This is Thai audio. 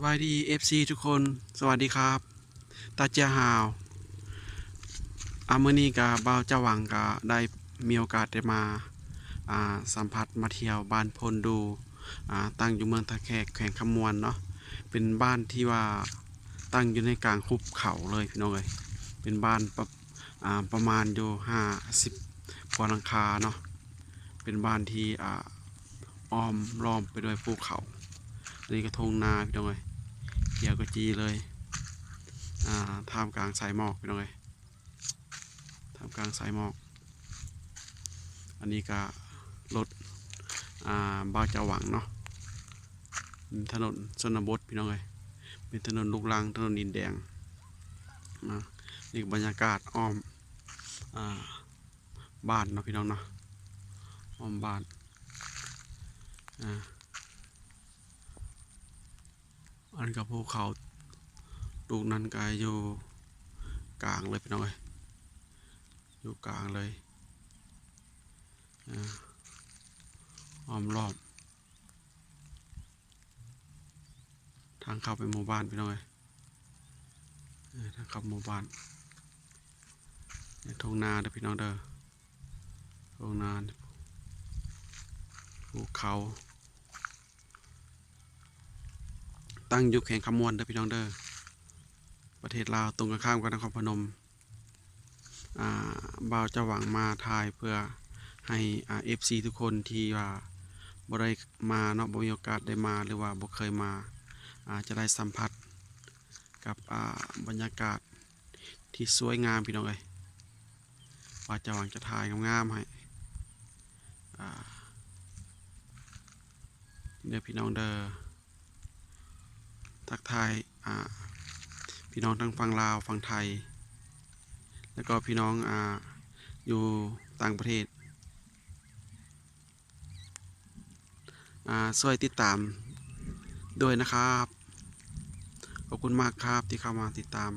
สวัสดีFC ทุกคนสวัสดีครับตาเจียฮาวมื้อนี้กับบ่าวเจ้าหวังก็ได้มีโอกาสได้มาสัมผัสมาเที่ยวบ้านพลดูตั้งอยู่เมืองตะแคกแขวงคำมวนเนาะเป็นบ้านที่ว่าตั้งอยู่ในกลางหุบเขาเลยพี่น้องเอ้ยเป็นบ้านประมาณอยู่50กว่าหลังคาเนาะเป็นบ้านที่อ้อมล้อมไปด้วยภูเขานี่ก็ทงนาพี่น้องเอ้ยเขียวกจีเลยท่ามกลางสายหมอกพี่น้องเอ้ยท่ามกลางสายหมอกอันนี้ก็รถบ้าวเจ้าหวังเนาะถนนชนบทพี่น้องเอ้ยเป็นถนนลูกรังถนนดินแดงนี่บรรยากาศอ้อมบ้านเนาะพี่น้องเนาะอ้อมบ้านอันกับภูเขาลูกนั้นก็อยู่กลางเลยพี่น้องเอ้ยอยู่กลางเลยอ้อมรอบทางเข้าไปหมู่บ้านพี่น้องเอ้ยทางเข้าหมู่บ้านทุ่งนาเด้อพี่น้องเด้อทุ่งนาภูเขาตั้งอยู่แข่งขมวนเด้อพี่น้องเด้อประเทศลาวตรงกันข้ามกับนครพนมบ่าวจะหวังมาถ่ายเพื่อให้FC ทุกคนที่ว่าบ่ได้มาเนาะบ่มีโอกาสได้มาหรือว่าบ่เคยมาจะได้สัมผัสกับบรรยากาศที่สวยงามพี่น้องเอ้ยว่าจะหวังจะถ่ายงามๆให้เด้อพี่น้องเด้อทักทายพี่น้องทั้งฝั่งลาวฝั่งไทยแล้วก็พี่น้องอยู่ต่างประเทศช่วยติดตามด้วยนะครับขอบคุณมากครับที่เข้ามาติดตาม